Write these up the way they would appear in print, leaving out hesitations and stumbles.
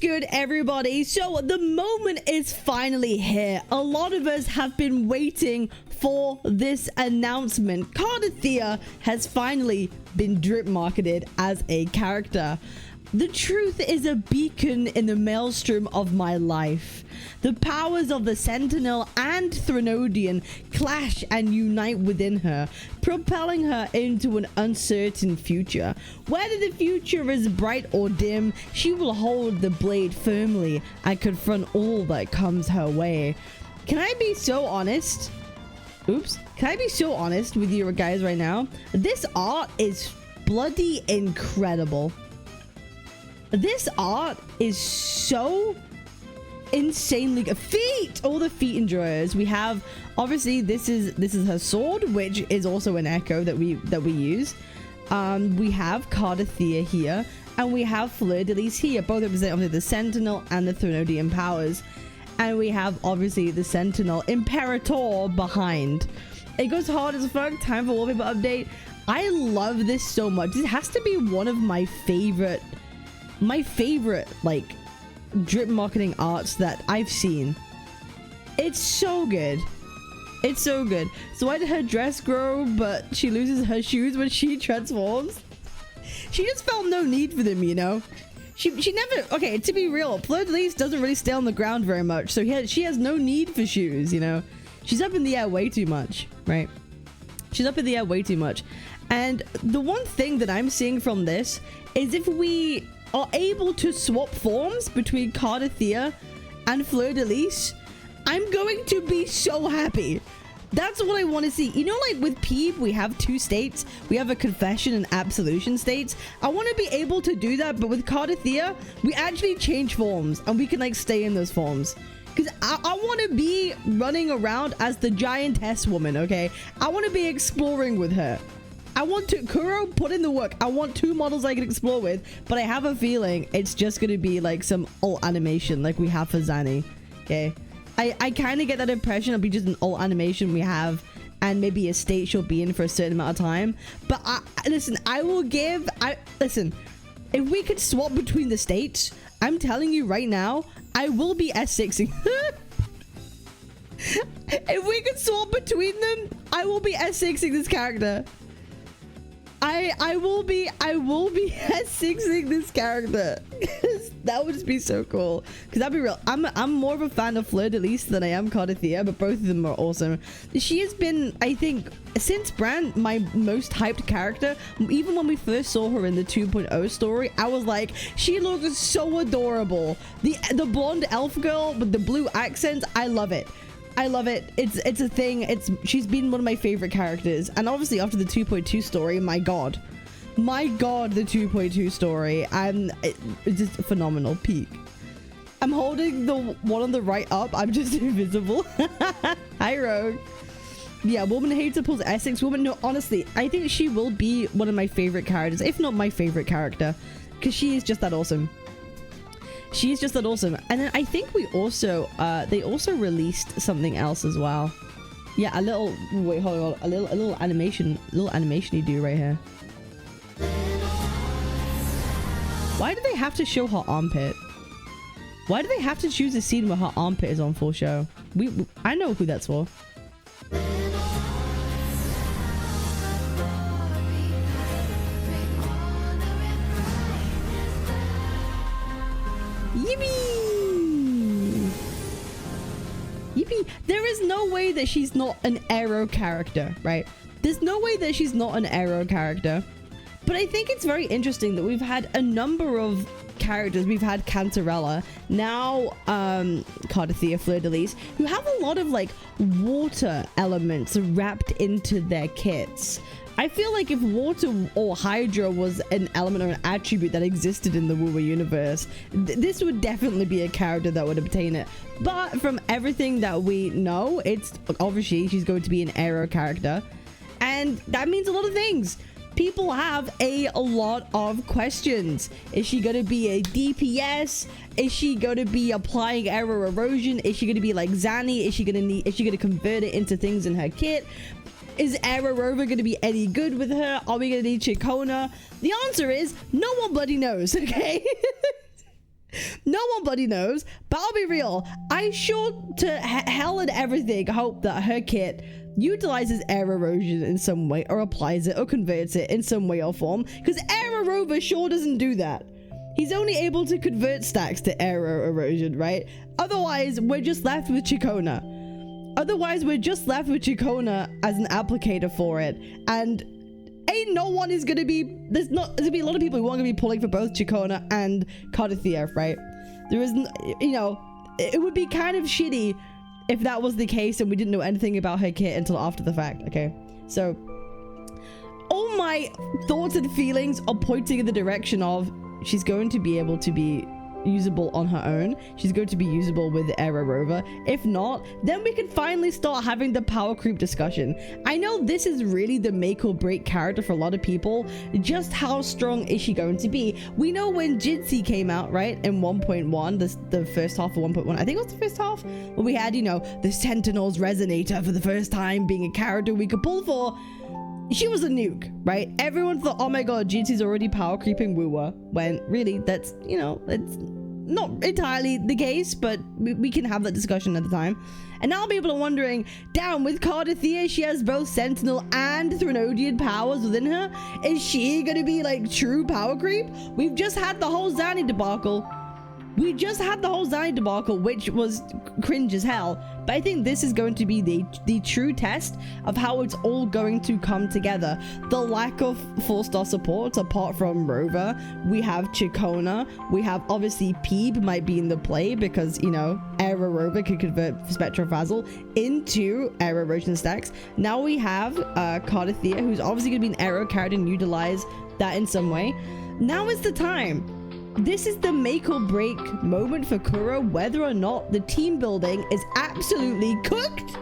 good, everybody? So the moment is finally here. A lot of us have been waiting for this announcement. CARTETHYIA has finally been drip marketed as a character. The truth is a beacon in the maelstrom of my life. The powers of the Sentinel and Threnodian clash and unite within her, propelling her into an uncertain future. Whether the future is bright or dim, she will hold the blade firmly and confront all that comes her way. Can I be so honest? Oops. Can I be so honest with you guys right now? This art is bloody incredible. This art is so insanely good. Feet! All the feet enjoyers. We have, obviously, this is her sword, which is also an echo that we use. We have CARTETHYIA here, and we have FLEURDELYS here, both represent obviously the Sentinel and the Threnodian powers. And we have obviously the Sentinel Imperator behind. It goes hard as fuck. Time for wallpaper update. I love this so much. It has to be one of my favorite like drip marketing arts that I've seen. It's so good. It's so good. So why did her dress grow but she loses her shoes when she transforms? She just felt no need for them, you know. She never, okay, to be real, FLEURDELYS doesn't really stay on the ground very much, so she has no need for shoes, you know. She's up in the air way too much, right? She's up in the air way too much. And the one thing that I'm seeing from this is if we are able to swap forms between CARTETHYIA and FLEURDELYS, I'm going to be so happy. That's what I want to see. You know, like with Peeb, we have two states. We have a confession and absolution states. I want to be able to do that, but with CARTETHYIA, we actually change forms and we can like stay in those forms. Because I want to be running around as the giantess woman, okay? I want to be exploring with her. I want to, Kuro, put in the work. I want two models I can explore with, but I have a feeling it's just going to be like some alt animation like we have for Zanny, okay? I kind of get that impression it'll be just an alt animation we have and maybe a state she'll be in for a certain amount of time. But listen, listen, if we could swap between the states, I'm telling you right now, I will be S6ing. If we could swap between them, I will be S6ing this character. I will be S6ing this character. That would just be so cool. Because that'd be real. I'm more of a fan of FLEURDELYS than I am CARTETHYIA, but both of them are awesome. She has been, I think, since Brand, my most hyped character. Even when we first saw her in the 2.0 story, I was like, she looks so adorable. The blonde elf girl with the blue accents, I love it. I love it. It's a thing. She's been one of my favorite characters. And obviously after the 2.2 story, my god, the 2.2 story, it's just a phenomenal peak. I'm holding the one on the right up. I'm just invisible. Hi, Rogue. Yeah, woman hater pulls Essex. Woman, no, honestly, I think she will be one of my favorite characters, if not my favorite character, because she is just that awesome. She's just that awesome. And then I think we also they also released something else as well. Yeah, a little, wait, hold on, a little animation you do right here. Why do they have to show her armpit? Why do they have to choose a scene where her armpit is on full show? I know who that's for. Yippee! Yippee! There is no way that she's not an Arrow character, right? There's no way that she's not an Arrow character. But I think it's very interesting that we've had a number of characters. We've had Cantarella, now CARTETHYIA, FLEURDELYS, who have a lot of like water elements wrapped into their kits. I feel like if water or hydra was an element or an attribute that existed in the Wuwa universe, this would definitely be a character that would obtain it. But from everything that we know, it's obviously she's going to be an Arrow character. And that means a lot of things. People have a lot of questions. Is she going to be a DPS? Is she going to be applying arrow erosion? Is she going to be like Zanny? Is she going to convert it into things in her kit? Is Arrow Rover going to be any good with her? Are we going to need Chikona? The answer is no one bloody knows, okay? No one bloody knows, but I'll be real. I sure to hell and everything hope that her kit utilizes air erosion in some way, or applies it or converts it in some way or form, because Air Rover sure doesn't do that. He's only able to convert stacks to air erosion, right? Otherwise, we're just left with Chicona. As an applicator for it, and ain't no one is gonna be, there's gonna be a lot of people who aren't gonna be pulling for both Chicona and CARTETHYIA, right? There isn't, you know, it would be kind of shitty if that was the case and we didn't know anything about her kit until after the fact. Okay, so all my thoughts and feelings are pointing in the direction of she's going to be able to be usable on her own. She's going to be usable with the Aero Rover. If not, then we can finally start having the power creep discussion. I know this is really the make or break character for a lot of people. Just how strong is she going to be? We know when Jitsi came out, right, in 1.1, the first half of 1.1, I think it was the first half, when we had, you know, the Sentinel's Resonator for the first time being a character we could pull for. She was a nuke, right? Everyone thought, oh my god, Jitsi's already power creeping Woowa, when really that's, you know, it's not entirely the case, but we can have that discussion at the time. And now people are wondering, damn, with CARTETHYIA, she has both Sentinel and Threnodian powers within her. Is she gonna be like true power creep? We've just had the whole Zanny debacle. Which was cringe as hell. But I think this is going to be the true test of how it's all going to come together. The lack of 4-star support, apart from Rover, we have Chicona, we have obviously Peeb might be in the play because, you know, Aero Rover could convert Spectrofazzle into Aero Erosion stacks. Now we have CARTETHYIA, who's obviously going to be an Aero character and utilize that in some way. Now is the time. This is the make or break moment for Kuro, whether or not the team building is absolutely cooked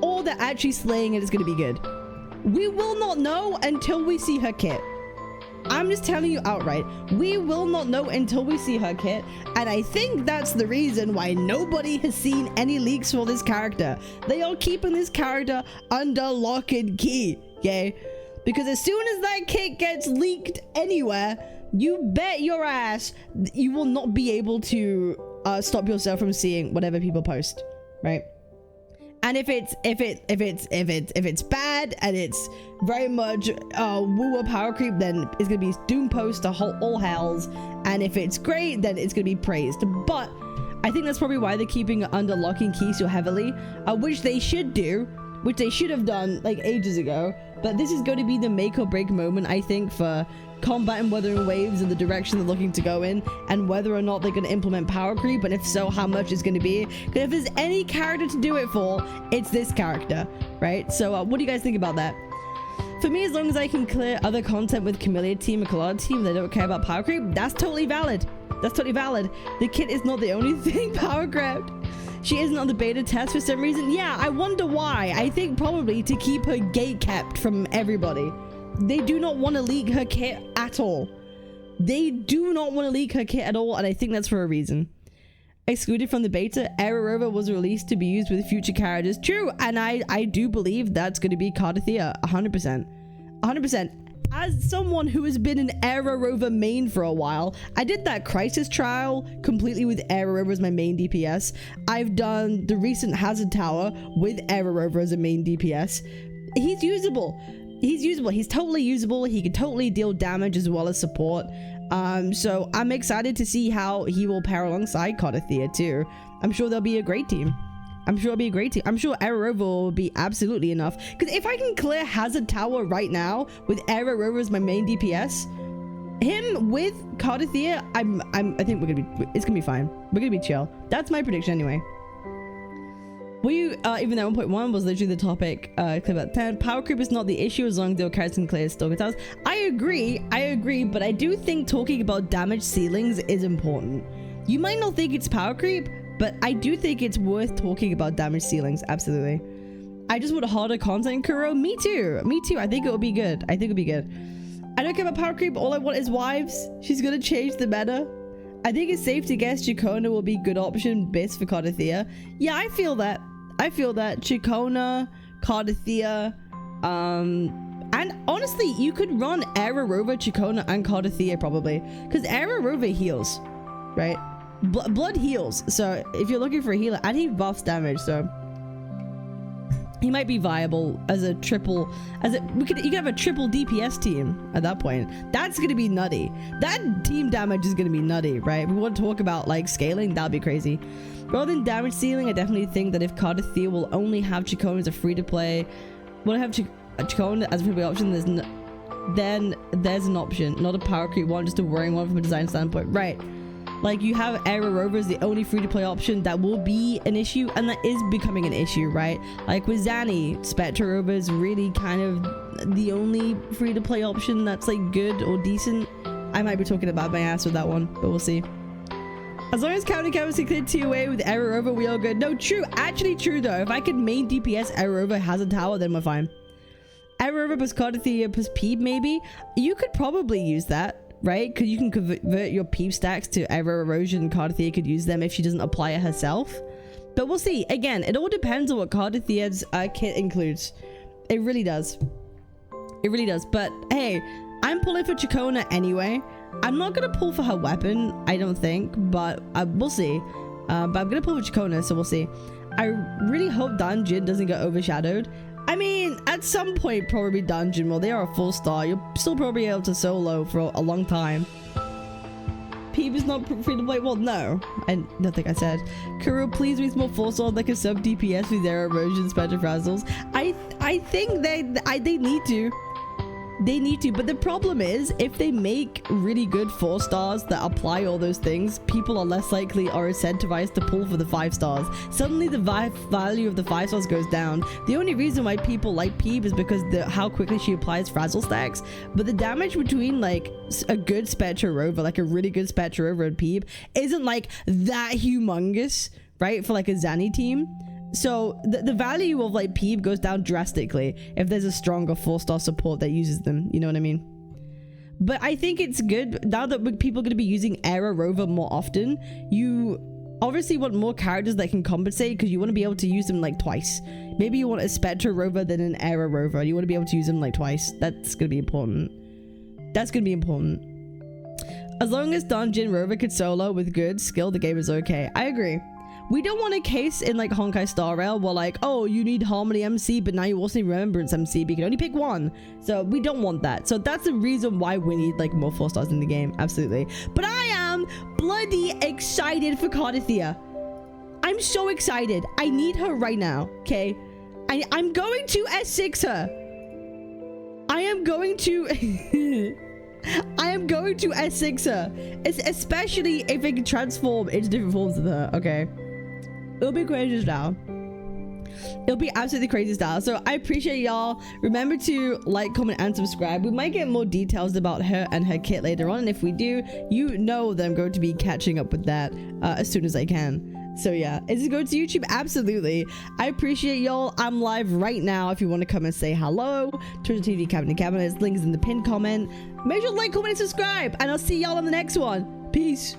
or they're actually slaying it is going to be good. We will not know until we see her kit. I'm just telling you outright. We will not know until we see her kit, and I think that's the reason why nobody has seen any leaks for this character. They are keeping this character under lock and key, okay? Because as soon as that kit gets leaked anywhere, you bet your ass you will not be able to stop yourself from seeing whatever people post, right? And if it's bad and it's very much woo power creep, then it's gonna be doom post to all hells. And if it's great, then it's gonna be praised. But I think that's probably why they're keeping it under lock and key so heavily, which they should do, which they should have done like ages ago. But this is going to be the make or break moment, I think, for combat and Wuthering Waves and the direction they're looking to go in, and whether or not they're going to implement power creep, and if so, how much it's going to be. Because if there's any character to do it for, it's this character, right? So what do you guys think about that? For me, as long as I can clear other content with Camellia team and Colada team, they don't care about power creep, that's totally valid. That's totally valid. The kit is not the only thing power grabbed. She isn't on the beta test for some reason. Yeah, I wonder why. I think probably to keep her gate kept from everybody. They do not want to leak her kit at all. They do not want to leak her kit at all, and I think that's for a reason. Excluded from the beta, Aero Rover was released to be used with future characters. True, and I do believe that's going to be CARTETHYIA, 100%. 100%. As someone who has been an Aero Rover main for a while, I did that Crisis trial completely with Aero Rover as my main DPS. I've done the recent Hazard Tower with Aero Rover as a main DPS. He's usable. He's usable. He's totally usable. He can totally deal damage as well as support. So I'm excited to see how he will pair alongside CARTETHYIA too. I'm sure they'll be a great team. I'm sure it'll be a great team. I'm sure Aero Rover will be absolutely enough. Because if I can clear Hazard Tower right now with Aero Rover as my main DPS, him with CARTETHYIA, I think it's gonna be fine. We're gonna be chill. That's my prediction anyway. Were you, even though 1.1 was literally the topic, clear about 10, power creep is not the issue as long as the characters can clear Stalker Towers. I agree, but I do think talking about damage ceilings is important. You might not think it's power creep, but I do think it's worth talking about damage ceilings, absolutely. I just want harder content, Kuro. Me too. I think it will be good. I don't care about power creep. All I want is wives. She's gonna change the meta. I think it's safe to guess Chicona will be good option best for CARTETHYIA. Yeah, I feel that. Chicona, CARTETHYIA, and honestly, you could run Aero Rover, Chicona, and CARTETHYIA probably, because Aero Rover heals. right? Blood heals. So if you're looking for a healer, and he buffs damage, so he might be viable as a triple, you could have a triple DPS team at that point. That's gonna be nutty. That team damage is gonna be nutty, right? If we want to talk about like scaling, that'd be crazy. Rather than damage ceiling, I definitely think that if CARTETHYIA will only have Chacon as a free-to-play, will have Chacon as a free-to-play option, then there's an option, not a power creep one, just a worrying one from a design standpoint, right? Like, you have Era Rover as the only free-to-play option. That will be an issue, and that is becoming an issue, right? Like with Zanny, Spectre Rover is really kind of the only free-to-play option that's like good or decent. I might be talking about my ass with that one, but we'll see. As long as County Canvas can clear 2 away with Era Rover, we all good. No, true. Actually true, though. If I could main DPS Era Rover has a tower, then we're fine. Era Rover plus CARTETHYIA plus Peep, maybe? You could probably use that. Right? Because you can convert your Peep stacks to Ever Erosion, and CARTETHYIA could use them if she doesn't apply it herself. But we'll see. Again, it all depends on what CARTETHYIA's kit includes. It really does. It really does. But hey, I'm pulling for Chacona anyway. I'm not going to pull for her weapon, I don't think. But we'll see. But I'm going to pull for Chacona, so we'll see. I really hope Dungeon doesn't get overshadowed. I mean, at some point, probably Dungeon. Well, they are a full star. You'll still probably be able to solo for a long time. Peep is not free to play. Well, no. I don't think I said. Kuro, please make more full star that can sub DPS with their erosion spectre frazzles. I think they need to. They need to, but the problem is if they make really good 4 stars that apply all those things, people are less likely or incentivized to pull for the 5 stars. Suddenly the value of the 5 stars goes down. The only reason why people like Peep is because how quickly she applies frazzle stacks, but the damage between like a good Spectre Rover, like a really good Spectre Rover and Peep, isn't like that humongous, right, for like a Zanny team. So the value of like Peep goes down drastically if there's a stronger 4-star support that uses them, you know what I mean? But I think it's good now that people are going to be using Era Rover more often. You obviously want more characters that can compensate because you want to be able to use them like twice. Maybe you want a Spectre Rover than an Era Rover. You want to be able to use them like twice. That's going to be important. That's going to be important. As long as Dungeon Rover could solo with good skill, the game is okay. I agree. We don't want a case in like Honkai Star Rail where like, oh, you need Harmony MC, but now you also need Remembrance MC, but you can only pick one. So we don't want that. So that's the reason why we need like more 4 stars in the game. Absolutely. But I am bloody excited for CARTETHYIA. I'm so excited. I need her right now. Okay. I'm going to S6 her. I am going to S6 her. Especially if it can transform into different forms of her. Okay. It'll be crazy style. It'll be absolutely crazy style. So I appreciate y'all. Remember to like, comment, and subscribe. We might get more details about her and her kit later on. And if we do, you know that I'm going to be catching up with that as soon as I can. So yeah, is it going to YouTube? Absolutely. I appreciate y'all. I'm live right now if you want to come and say hello. Twitch TV Cabinetz. Links in the pinned comment. Make sure to like, comment, and subscribe. And I'll see y'all on the next one. Peace.